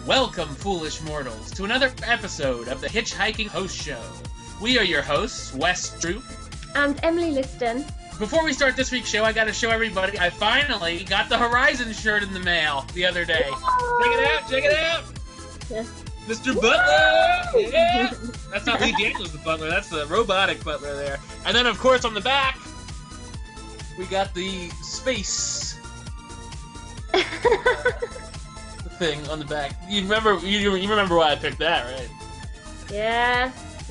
Welcome, foolish mortals, to another episode of the HitchHiking Host Show. We are your hosts, Wes Drew and Emily Liston. Before we start this week's show, I gotta show everybody I finally got the Horizon shirt in the mail the other day. Whoa! Check it out! Yes. Mr. Butler! Yeah! That's not Lee Daniels, the butler, that's the robotic butler there. And then, of course, on the back, we got the space thing on the back. You remember why I picked that, right?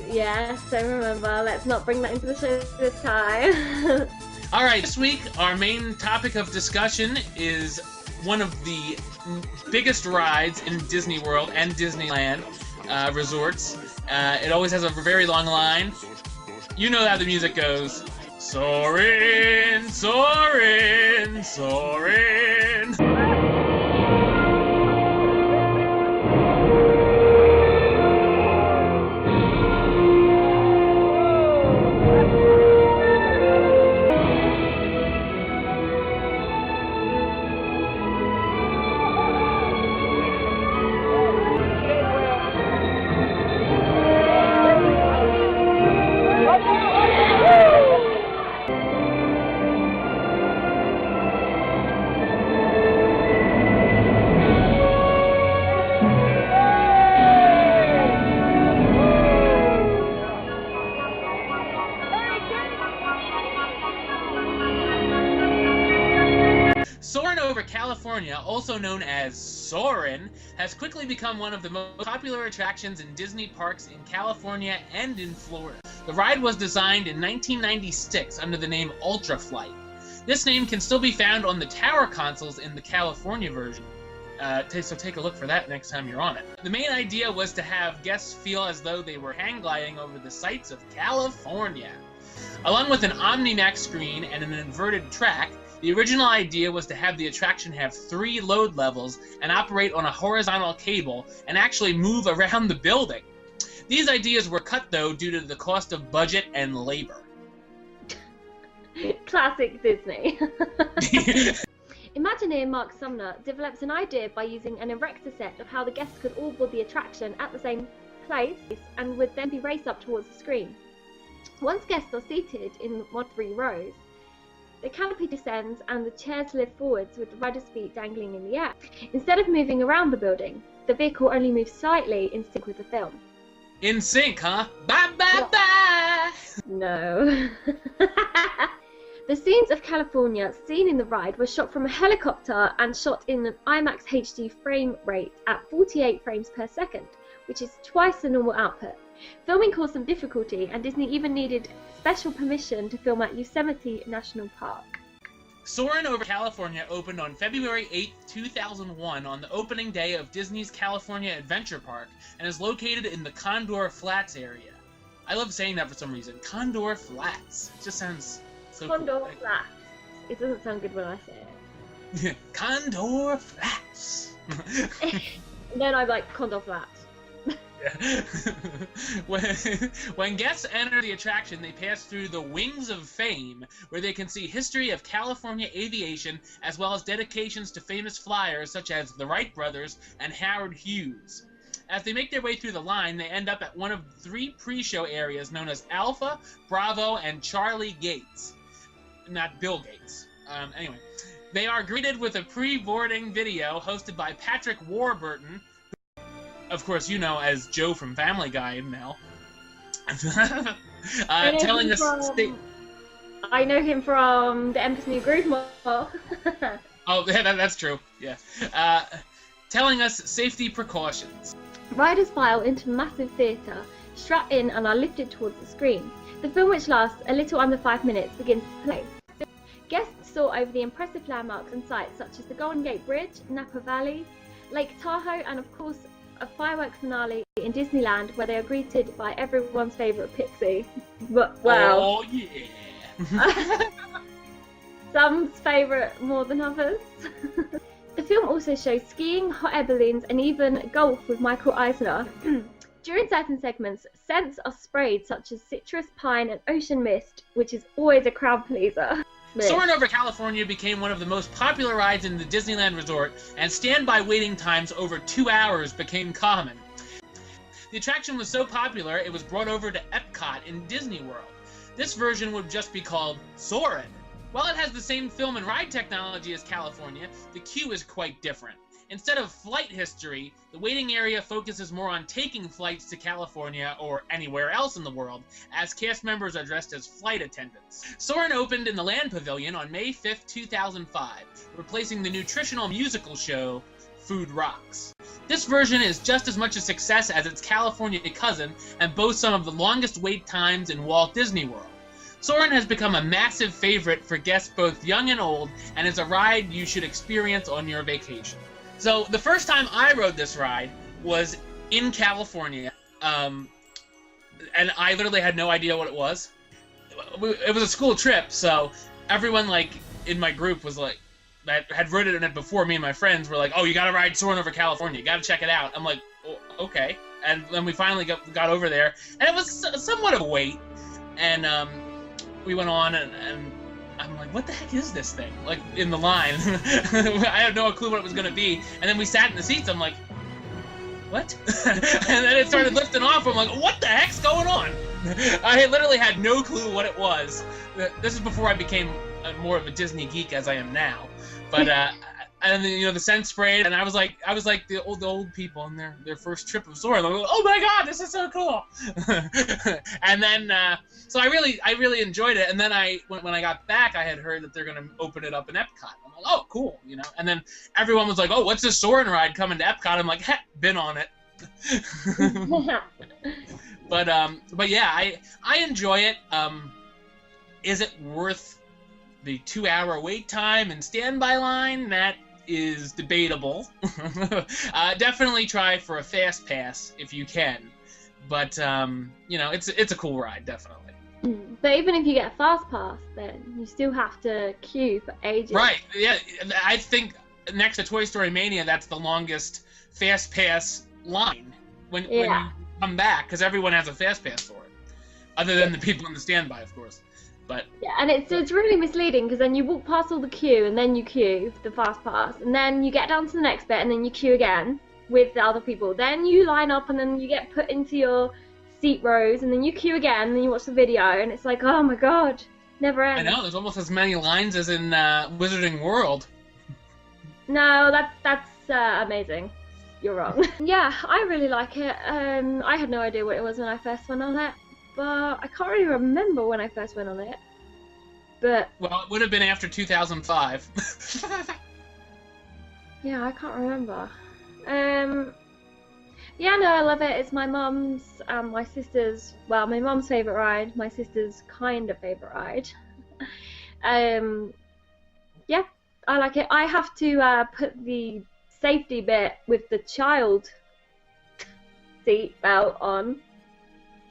Yes, I remember. Let's not bring that into the show this time. Alright, this week our main topic of discussion is one of the biggest rides in Disney World and Disneyland resorts. It always has a very long line. You know how the music goes. Soarin', soarin', soarin'. Soarin Over California, also known as Soarin', has quickly become one of the most popular attractions in Disney parks in California and in Florida. The ride was designed in 1996 under the name Ultra Flight. This name can still be found on the tower consoles in the California version. So take a look for that next time you're on it. The main idea was to have guests feel as though they were hang gliding over the sights of California. Along with an OmniMax screen and an inverted track, the original idea was to have the attraction have 3 load levels and operate on a horizontal cable and actually move around the building. These ideas were cut, though, due to the cost of budget and labor. Classic Disney. Imagineer Mark Sumner develops an idea by using an erector set of how the guests could all board the attraction at the same place and would then be raced up towards the screen. Once guests are seated in 3 rows, the canopy descends and the chairs lift forwards with the rider's feet dangling in the air. Instead of moving around the building, the vehicle only moves slightly in sync with the film. In sync, huh? Bye, bye, bye! No. The scenes of California seen in the ride were shot from a helicopter and shot in an IMAX HD frame rate at 48 frames per second, which is twice the normal output. Filming caused some difficulty, and Disney even needed special permission to film at Yosemite National Park. Soarin' Over California opened on February 8, 2001 on the opening day of Disney's California Adventure Park and is located in the Condor Flats area. I love saying that for some reason. Condor Flats. It just sounds so Condor cool. Flats. It doesn't sound good when I say it. Condor Flats. Then I'm like, Condor Flats. Yeah. When guests enter the attraction, they pass through the Wings of Fame, where they can see history of California aviation, as well as dedications to famous flyers such as the Wright brothers and Howard Hughes. As they make their way through the line, they end up at one of 3 pre-show areas known as Alpha, Bravo, and Charlie Gates. Not Bill Gates. Anyway, they are greeted with a pre-boarding video hosted by Patrick Warburton, of course, you know as Joe from Family Guy now, telling us... I know him from the Emperor's New Groove model. Oh, yeah, that's true, yeah. Telling us safety precautions. Riders file into a massive theatre, strap in and are lifted towards the screen. The film, which lasts a little under 5 minutes, begins to play. Guests soar over the impressive landmarks and sites such as the Golden Gate Bridge, Napa Valley, Lake Tahoe, and of course a fireworks finale in Disneyland, where they are greeted by everyone's favourite Pixie. But wow. Oh yeah. Some's favourite more than others. The film also shows skiing, hot air balloons, and even golf with Michael Eisner. During certain segments, scents are sprayed such as citrus, pine, and ocean mist, which is always a crowd pleaser. Soarin' Over California became one of the most popular rides in the Disneyland Resort, and standby waiting times over 2 hours became common. The attraction was so popular, it was brought over to Epcot in Disney World. This version would just be called Soarin'. While it has the same film and ride technology as California, the queue is quite different. Instead of flight history, the waiting area focuses more on taking flights to California or anywhere else in the world, as cast members are dressed as flight attendants. Soarin' opened in the Land Pavilion on May 5, 2005, replacing the nutritional musical show Food Rocks. This version is just as much a success as its California cousin and boasts some of the longest wait times in Walt Disney World. Soarin' has become a massive favorite for guests both young and old, and is a ride you should experience on your vacation. So the first time I rode this ride was in California, and I literally had no idea what it was. It was a school trip, so everyone like in my group was like, that had ridden it before, me and my friends were like, "Oh, you gotta ride Soarin' Over California, you gotta check it out." I'm like, oh, okay. And then we finally got over there, and it was somewhat of a wait, and we went on, and I'm like, what the heck is this thing? Like, in the line. I had no clue what it was going to be. And then we sat in the seats. I'm like, what? And then it started lifting off. I'm like, what the heck's going on? I literally had no clue what it was. This is before I became more of a Disney geek as I am now. But, and then, you know, the scent sprayed, and I was like the old people on their first trip of Soarin'. Like, oh my God, this is so cool! And then, so I really enjoyed it. And then when I got back, I had heard that they're gonna open it up in Epcot. I'm like, oh, cool, you know. And then everyone was like, oh, what's this Soarin' ride coming to Epcot? I'm like, heck, been on it. But yeah, I enjoy it. Is it worth the 2-hour wait time and standby line? That is debatable. Definitely try for a Fastpass if you can, but you know, it's a cool ride, definitely. But even if you get a Fastpass, then you still have to queue for ages. Right? Yeah, I think next to Toy Story Mania, that's the longest Fastpass line when you come back, because everyone has a Fastpass for it, other than the people in the standby, of course. But yeah, and it's really misleading, because then you walk past all the queue, and then you queue for the Fastpass, and then you get down to the next bit, and then you queue again with the other people. Then you line up, and then you get put into your seat rows, and then you queue again, and then you watch the video, and it's like, oh my God, never ends. I know, there's almost as many lines as in Wizarding World. No, that's amazing. You're wrong. Yeah, I really like it. I had no idea what it was when I first went on it. But I can't really remember when I first went on it. But well, it would have been after 2005. Yeah, I can't remember. Yeah, no, I love it. It's my mum's, my sister's. Well, my mum's favorite ride. My sister's kind of favorite ride. Yeah, I like it. I have to put the safety bit with the child seat belt on.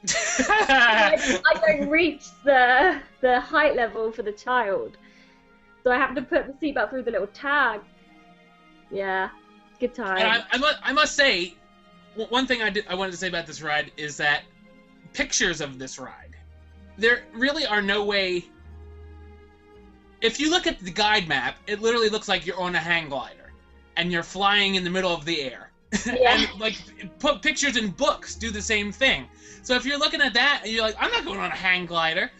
I don't reach the height level for the child, so I have to put the seatbelt through the little tag. Yeah, good time. And I must say, one thing I wanted to say about this ride is that pictures of this ride, there really are no way. If you look at the guide map, it literally looks like you're on a hang glider and you're flying in the middle of the air. Yeah. And like, put pictures in books do the same thing. So if you're looking at that and you're like, I'm not going on a hang glider,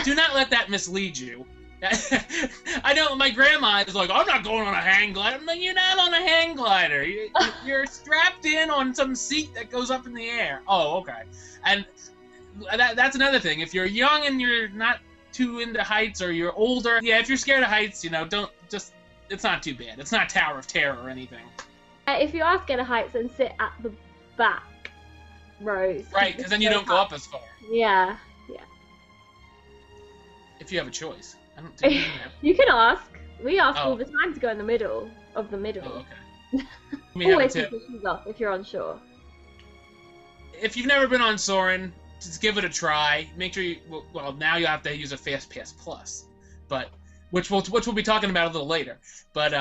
do not let that mislead you. I know my grandma is like, I'm not going on a hang glider. I'm like, you're not on a hang glider. You're strapped in on some seat that goes up in the air. Oh, okay. And that's another thing. If you're young and you're not too into heights, or you're older, yeah, if you're scared of heights, you know, it's not too bad. It's not Tower of Terror or anything. If you are scared of heights, then sit at the back rows. Right, because then you don't go up as far. Yeah, yeah. If you have a choice. I don't think you can ask. We ask all the time to go in the middle of the middle. Oh, okay. Always take your shoes off if you're unsure. If you've never been on Soarin', just give it a try. Make sure you, well, now you have to use a Fastpass Plus. But which we'll be talking about a little later. But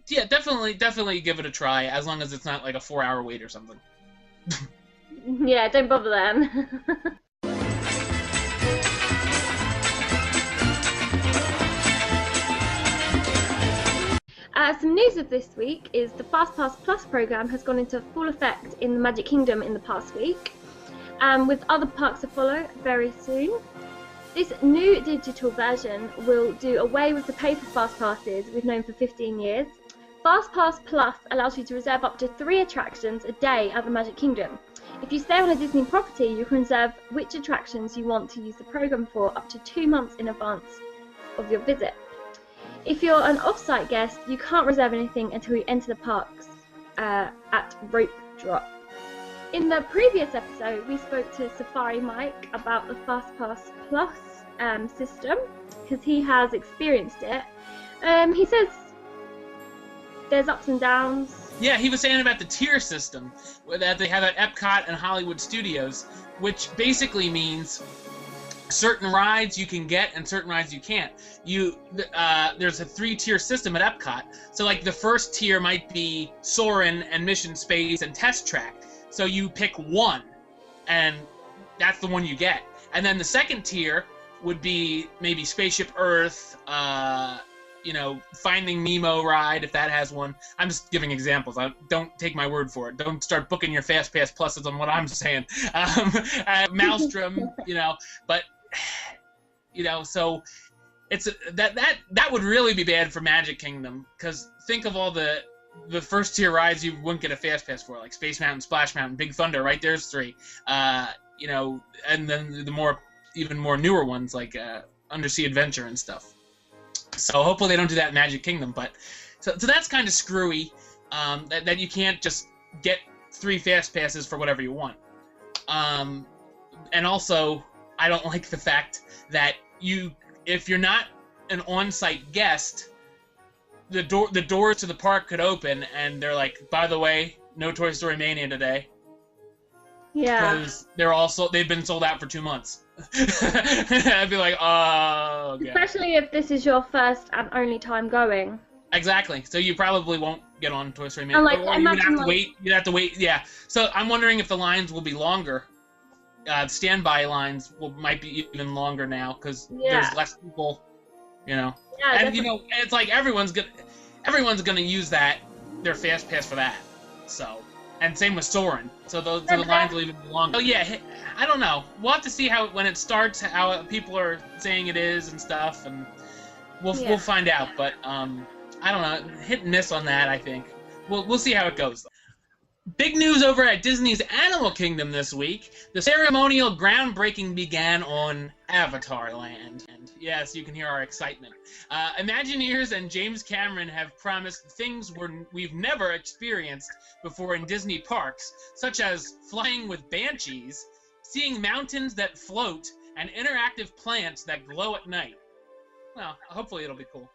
yeah, definitely give it a try, as long as it's not like a 4-hour wait or something. Yeah, don't bother then. Some news of this week is the Fastpass Plus program has gone into full effect in the Magic Kingdom in the past week, with other parks to follow very soon. This new digital version will do away with the paper Fastpasses we've known for 15 years. Fastpass Plus allows you to reserve up to 3 attractions a day at the Magic Kingdom. If you stay on a Disney property, you can reserve which attractions you want to use the program for up to 2 months in advance of your visit. If you're an off-site guest, you can't reserve anything until you enter the parks at rope drop. In the previous episode, we spoke to Safari Mike about the Fastpass Plus system, because he has experienced it. He says there's ups and downs. Yeah, he was saying about the tier system that they have at Epcot and Hollywood Studios, which basically means certain rides you can get and certain rides you can't. There's a 3-tier system at Epcot. So like the first tier might be Soarin' and Mission Space and Test Track. So you pick one, and that's the one you get. And then the second tier would be maybe Spaceship Earth, Finding Nemo ride, if that has one. I'm just giving examples. Don't take my word for it. Don't start booking your Fastpass pluses on what I'm saying. Maelstrom, but so it's that would really be bad for Magic Kingdom, because think of all the first tier rides you wouldn't get a Fastpass for, like Space Mountain, Splash Mountain, Big Thunder. Right, there's 3. And then the even more newer ones like Undersea Adventure and stuff. So hopefully they don't do that in Magic Kingdom. But so that's kind of screwy, that you can't just get 3 Fastpasses for whatever you want. And also, I don't like the fact that if you're not an on-site guest, the doors to the park could open and they're like, by the way, no Toy Story Mania today. Yeah. Because they've been sold out for 2 months. I'd be like, oh, okay. Especially if this is your first and only time going. Exactly. So you probably won't get on Toy Story Mania. Or you'd have to wait. Yeah. So I'm wondering if the lines will be longer. Standby lines might be even longer now, because there's less people, Yeah, and it's like everyone's gonna use their Fastpass for that. So, and same with Soarin'. So the lines will even be longer. Oh yeah, I don't know. We'll have to see when it starts, how people are saying it is and stuff, and we'll find out. But I don't know, hit and miss on that. I think we'll see how it goes. Big news over at Disney's Animal Kingdom this week. The ceremonial groundbreaking began on Avatar Land. And yes, you can hear our excitement. Imagineers and James Cameron have promised things we've never experienced before in Disney parks, such as flying with banshees, seeing mountains that float, and interactive plants that glow at night. Well, hopefully it'll be cool.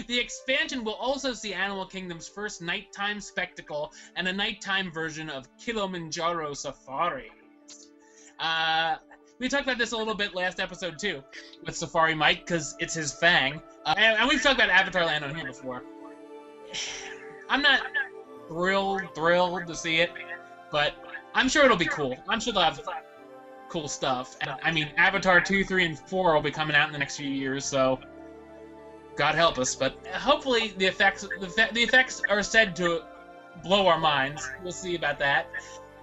The expansion will also see Animal Kingdom's first nighttime spectacle and a nighttime version of Kilimanjaro Safari. We talked about this a little bit last episode, too, with Safari Mike, because it's his thing. And we've talked about Avatar Land on here before. I'm not thrilled to see it, but I'm sure it'll be cool. I'm sure they'll have cool stuff. And, I mean, Avatar 2, 3, and 4 will be coming out in the next few years, so God help us. But hopefully the effects are said to blow our minds. We'll see about that.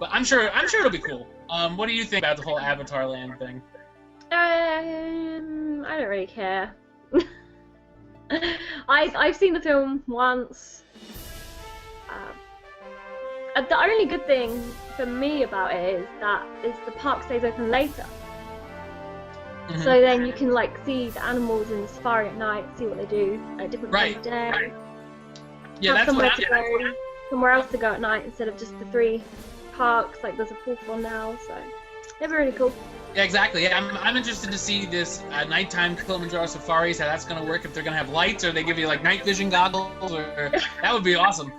But I'm sure it'll be cool. What do you think about the whole Avatar Land thing? I don't really care. I've seen the film once. The only good thing for me about it is that the park stays open later. Mm-hmm. So then you can see the animals in the safari at night, see what they do at different times of day. Right. Yeah, that's somewhere else to go at night instead of just the 3 parks. There's a 4th one now, so they're really cool. Yeah, exactly. Yeah, I'm interested to see this nighttime Kilimanjaro safaris, how that's going to work, if they're going to have lights or they give you night vision goggles, or that would be awesome.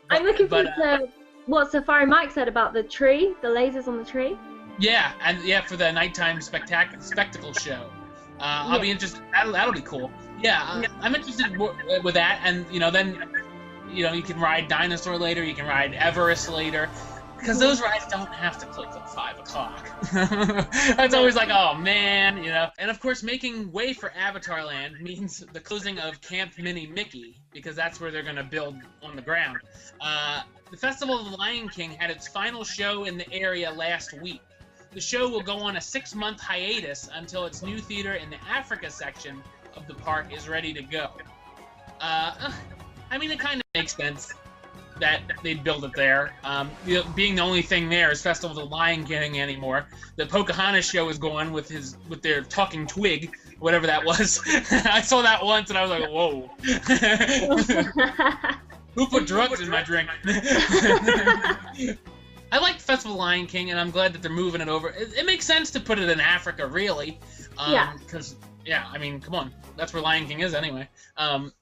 I'm looking forward to what Safari Mike said about the tree, the lasers on the tree. Yeah, and for the nighttime spectacle show. I'll be interested. That'll be cool. Yeah, I'm interested with that, and then you can ride Dinosaur later. You can ride Everest later. Because those rides don't have to close at 5 o'clock. That's always like, oh man, And of course, making way for Avatar Land means the closing of Camp Minnie Mickey, because that's where they're going to build on the ground. The Festival of the Lion King had its final show in the area last week. The show will go on a 6-month hiatus until its new theater in the Africa section of the park is ready to go. It kind of makes sense that they'd build it there. Being the only thing there is Festival of the Lion King anymore. The Pocahontas show is going with their talking twig, whatever that was. I saw that once and I was like, whoa. Who put drugs in my drink? I like Festival of the Lion King, and I'm glad that they're moving it over. It makes sense to put it in Africa, really. Because, come on. That's where Lion King is anyway. Camp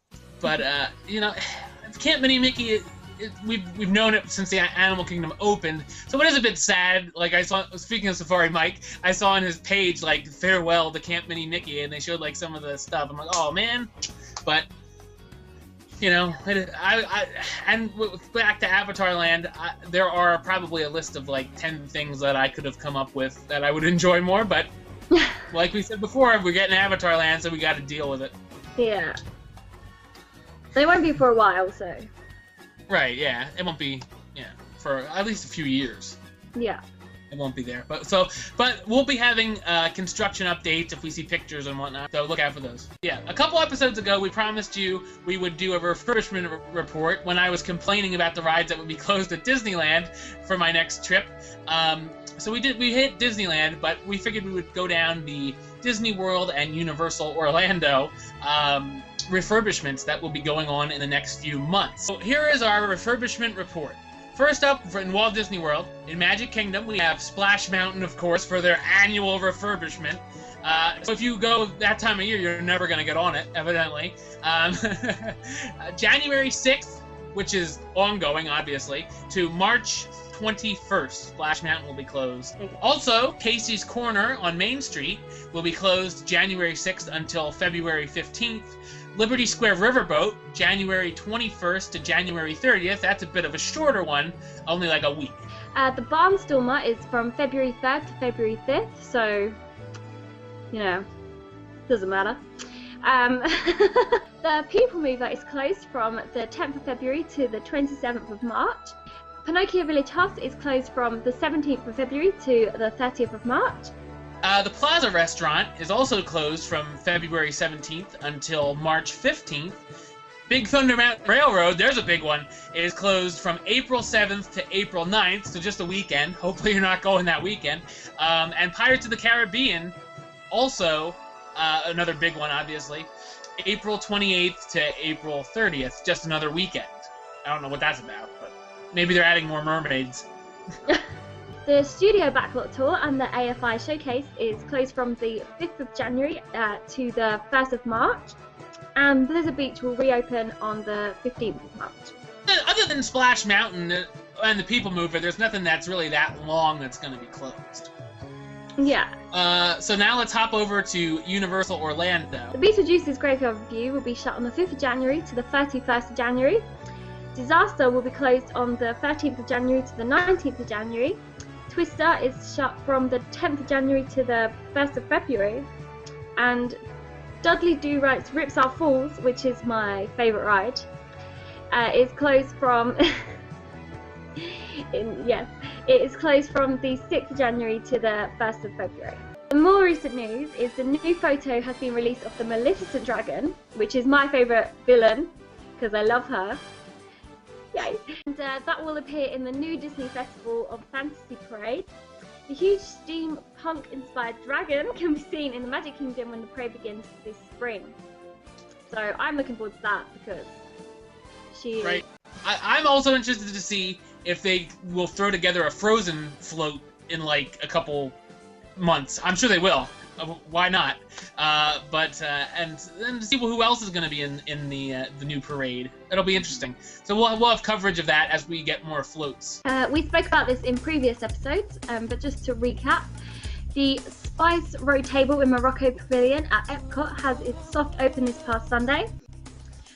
Minnie Mickey... We've known it since the Animal Kingdom opened, so it is a bit sad. Like I saw, speaking of Safari Mike, I saw on his page like farewell to Camp Minnie Mickey, and they showed like some of the stuff. I'm like, oh man, but back to Avatar Land, there are probably a list of like 10 things that I could have come up with that I would enjoy more, but like we said before, we're getting Avatar Land, so we got to deal with it. Yeah, they won't be for a while, so. Right, yeah. It won't be, for at least a few years. Yeah. It won't be there. But we'll be having construction updates if we see pictures and whatnot, so look out for those. Yeah, a couple episodes ago, we promised you we would do a refurbishment report when I was complaining about the rides that would be closed at Disneyland for my next trip. So we hit Disneyland, but we figured we would go down the Disney World and Universal Orlando refurbishments that will be going on in the next few months. So here is our refurbishment report. First up, in Walt Disney World, in Magic Kingdom, we have Splash Mountain, of course, for their annual refurbishment. So if you go that time of year, you're never going to get on it, evidently. January 6th, which is ongoing, obviously, to March 21st, Splash Mountain will be closed. Also, Casey's Corner on Main Street will be closed January 6th until February 15th. Liberty Square Riverboat, January 21st to January 30th. That's a bit of a shorter one, only like a week. The Barnstormer is from February 3rd to February 5th, so, doesn't matter. The People Mover is closed from the 10th of February to the 27th of March. Pinocchio Village House is closed from the 17th of February to the 30th of March. The Plaza Restaurant is also closed from February 17th until March 15th. Big Thunder Mountain Railroad, there's a big one, is closed from April 7th to April 9th, so just a weekend. Hopefully you're not going that weekend. And Pirates of the Caribbean, also another big one, obviously, April 28th to April 30th, just another weekend. I don't know what that's about, but maybe they're adding more mermaids. The Studio Backlot Tour and the AFI Showcase is closed from the 5th of January to the 1st of March, and Blizzard Beach will reopen on the 15th of March. Other than Splash Mountain and the People Mover, there's nothing that's really that long that's going to be closed. Yeah. So now let's hop over to Universal Orlando. The Beetlejuice's Graveyard Review will be shut on the 5th of January to the 31st of January. Disaster will be closed on the 13th of January to the 19th of January. Twister is shut from the 10th of January to the 1st of February, and Dudley Do Right's Ripsaw Falls, which is my favourite ride, is closed from it is closed from the 6th of January to the 1st of February. The more recent news is the new photo has been released of the Maleficent Dragon, which is my favourite villain because I love her. Yay. And that will appear in the new Disney Festival of Fantasy Parade. The huge steampunk-inspired dragon can be seen in the Magic Kingdom when the parade begins this spring. So I'm looking forward to that because she... Right. I'm also interested to see if they will throw together a Frozen float in like a couple months. I'm sure they will. Why not? And then to see who else is going to be in the new parade. It'll be interesting. So we'll have coverage of that as we get more floats. We spoke about this in previous episodes, but just to recap, the Spice Row Table in Morocco Pavilion at Epcot has its soft open this past Sunday.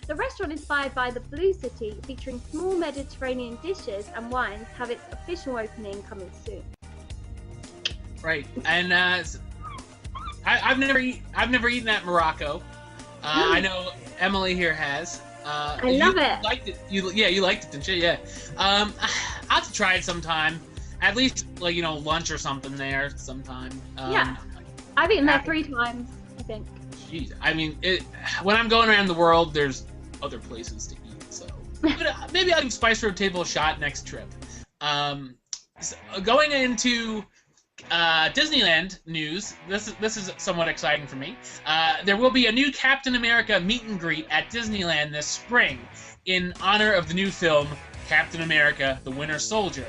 The restaurant inspired by the Blue City, featuring small Mediterranean dishes and wines, have its official opening coming soon. Right, and I've never eaten at Morocco. I know Emily here has. I love it. Liked it. You liked it, didn't you? Yeah. I'll have to try it sometime. At least, like, lunch or something there sometime. Yeah. I've eaten there 3 times, I think. Jeez. I mean, when I'm going around the world, there's other places to eat, so maybe I'll give Spice Road Table a shot next trip. So going into Disneyland news, this is somewhat exciting for me. There will be a new Captain America meet and greet at Disneyland this spring in honor of the new film Captain America: The Winter Soldier.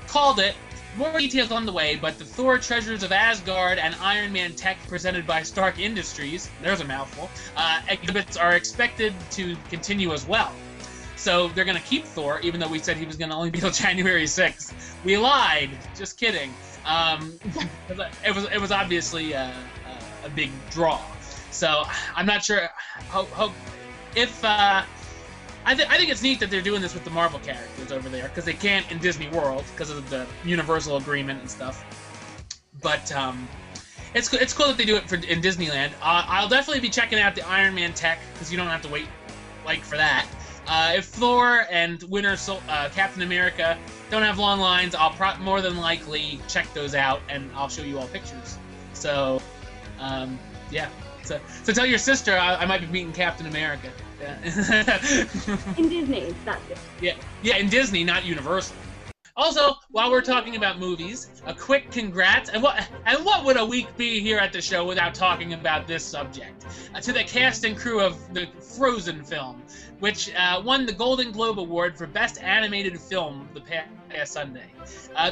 Called it. More details on the way, but the Thor Treasures of Asgard and Iron Man tech presented by Stark Industries, there's a mouthful, exhibits are expected to continue as well. So they're going to keep Thor, even though we said he was going to only be till January 6th. We lied. Just kidding. It was obviously a big draw. So I'm not sure if... I think it's neat that they're doing this with the Marvel characters over there, because they can't in Disney World because of the Universal agreement and stuff. But it's cool that they do it in Disneyland. I'll definitely be checking out the Iron Man tech, because you don't have to wait for that. If Thor and Captain America don't have long lines, I'll more than likely check those out, and I'll show you all pictures. So, yeah. So tell your sister I might be meeting Captain America. Yeah. In Disney, that's it. Yeah, in Disney, not Universal. Also, while we're talking about movies, a quick congrats, and what would a week be here at the show without talking about this subject? To the cast and crew of the Frozen film, which won the Golden Globe Award for Best Animated Film the past Sunday.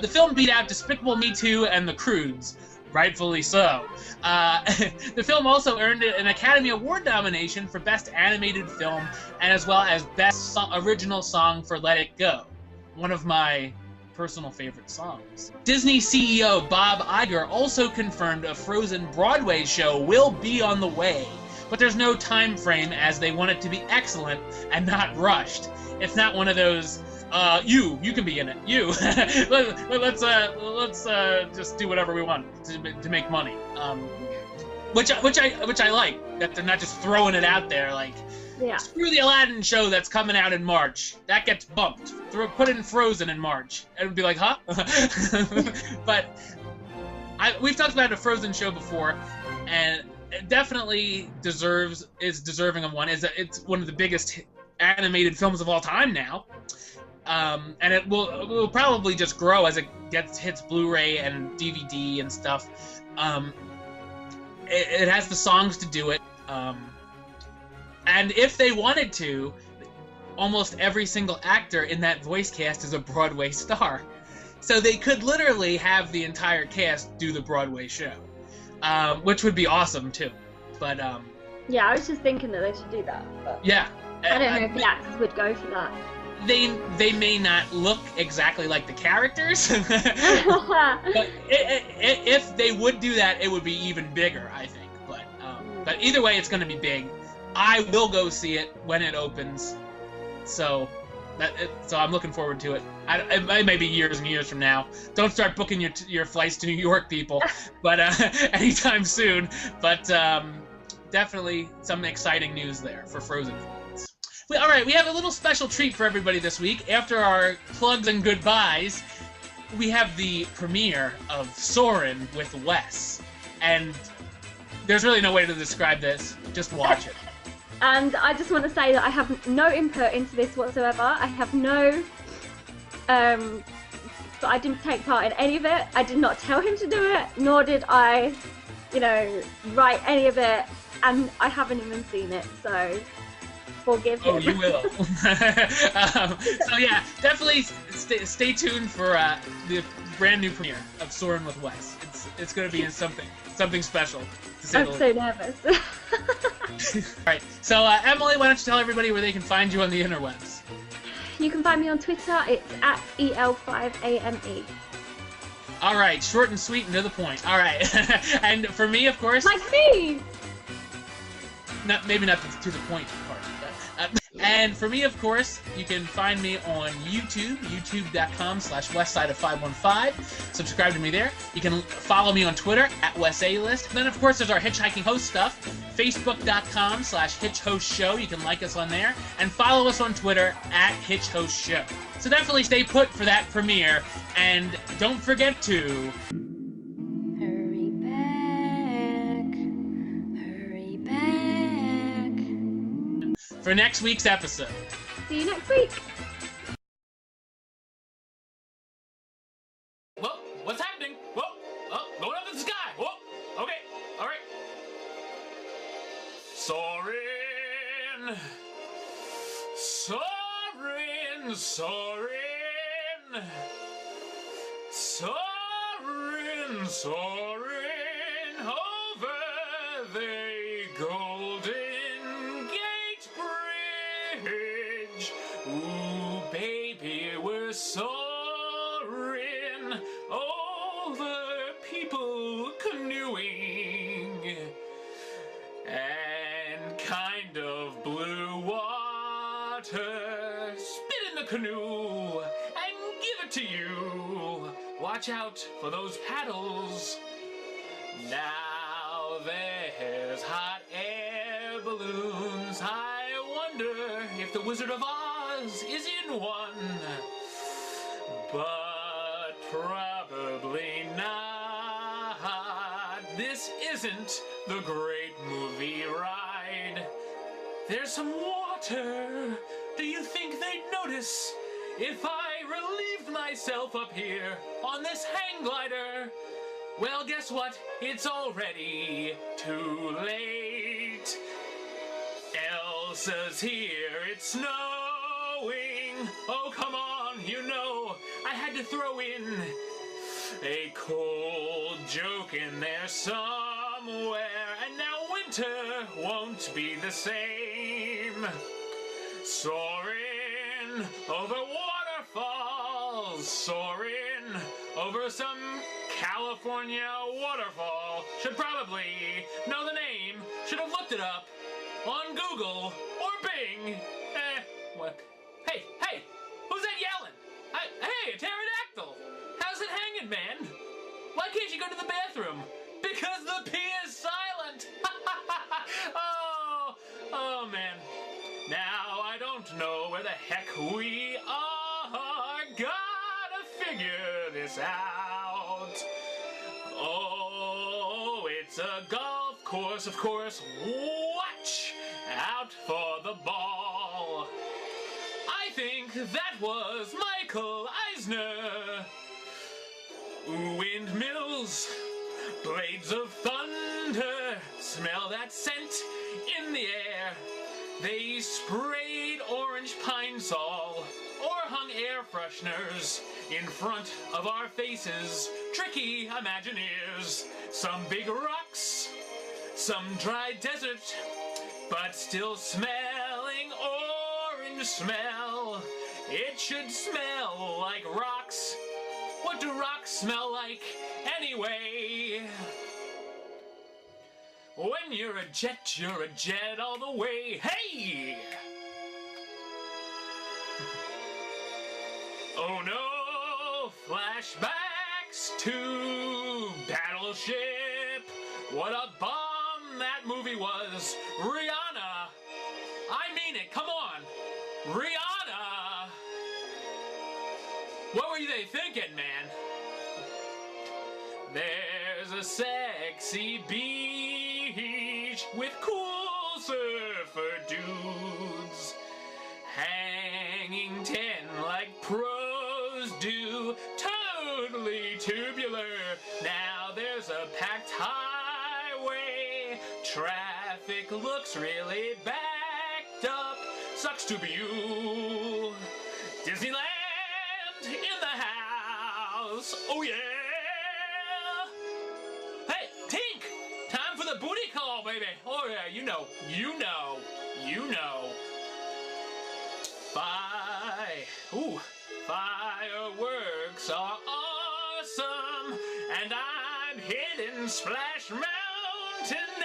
The film beat out Despicable Me 2 and The Croods. Rightfully so. The film also earned an Academy Award nomination for Best Animated Film, and as well as Best Original Song for Let It Go, one of my personal favorite songs. Disney CEO Bob Iger also confirmed a Frozen Broadway show will be on the way, but there's no time frame as they want it to be excellent and not rushed. It's not one of those you can be in it. You let's just do whatever we want to make money. Which I like, that they're not just throwing it out there like, yeah. Screw the Aladdin show that's coming out in March. That gets bumped. Put in Frozen in March. It would be like, huh? But we've talked about a Frozen show before, and it definitely is deserving of one. It's one of the biggest animated films of all time now. And it will probably just grow as it hits Blu-ray and DVD and stuff. It has the songs to do it. And if they wanted to, almost every single actor in that voice cast is a Broadway star. So they could literally have the entire cast do the Broadway show, which would be awesome too. But yeah, I was just thinking that they should do that. But yeah, I don't know if the actors would go for that. They may not look exactly like the characters, but if they would do that, it would be even bigger, I think. But either way, it's going to be big. I will go see it when it opens, so I'm looking forward to it. It may be years and years from now. Don't start booking your flights to New York, people, but anytime soon. But definitely some exciting news there for Frozen fans. All right, we have a little special treat for everybody this week. After our plugs and goodbyes, we have the premiere of Soarin with Wes, and there's really no way to describe this. Just watch it. And I just want to say that I have no input into this whatsoever. I have no, but I didn't take part in any of it. I did not tell him to do it, nor did I, write any of it, and I haven't even seen it, so forgive him. Oh, you will. So yeah, definitely stay tuned for the brand new premiere of Soarin with Wes. It's going to be something special. I'm so nervous. Alright, so Emily, why don't you tell everybody where they can find you on the interwebs? You can find me on Twitter, it's at EL5AME. All right, short and sweet and to the point. All right. And for me, of course... Like me! Maybe not to the point part. And for me, of course, you can find me on YouTube, youtube.com/westside515. Subscribe to me there. You can follow me on Twitter @WesAList. Then, of course, there's our hitchhiking host stuff, facebook.com/hitchhostshow. You can like us on there. And follow us on Twitter @hitchhostshow. So definitely stay put for that premiere. And don't forget to... Hurry back. Hurry back. for next week's episode. See you next week. Whoa, what's happening? Whoa, oh, going up in the sky. Whoa, okay, all right. Soarin', soarin', soarin', soarin', soarin' over the Golden Gate Bridge. Ooh, baby, we're soaring over people canoeing and kind of blue water. Spit in the canoe and give it to you. Watch out for those paddles. Now there's hot air balloons. I wonder if the Wizard of Oz is in one. But probably not. This isn't the great movie ride. There's some water. Do you think they'd notice if I relieved myself up here on this hang glider? Well, guess what? It's already too late. Elsa's here. It's snowing. Oh, come on. You know, I had to throw in a cold joke in there somewhere. And now winter won't be the same. Soaring over waterfalls. Soaring over some California waterfall. Should probably know the name. Should have looked it up on Google or Bing. What? Hey, who's that yelling? Hey, a pterodactyl. How's it hanging, man? Why can't you go to the bathroom? Because the P is silent. Oh, man. Now I don't know where the heck we are. Gotta figure this out. Oh, it's a golf course, of course. Watch out for the ball. I think that was Michael Eisner. Windmills, blades of thunder, smell that scent in the air. They sprayed orange pine sol or hung air fresheners in front of our faces. Tricky Imagineers. Some big rocks, some dry desert, but still smelling orange smell. It should smell like rocks. What do rocks smell like anyway? When you're a jet all the way. Hey! Oh no! Flashbacks to Battleship. What a bomb that movie was. Rihanna. I mean it. Come on. Rihanna. What were they thinking, man? There's a sexy beach with cool surfer dudes hanging 10 like pros do. Totally tubular. Now there's a packed highway. Traffic looks really backed up. Sucks to be you. Disneyland in the house. Oh yeah. Hey, Tink! Time for the booty call, baby. Oh yeah, you know. Fireworks are awesome. Hidden Splash Mountain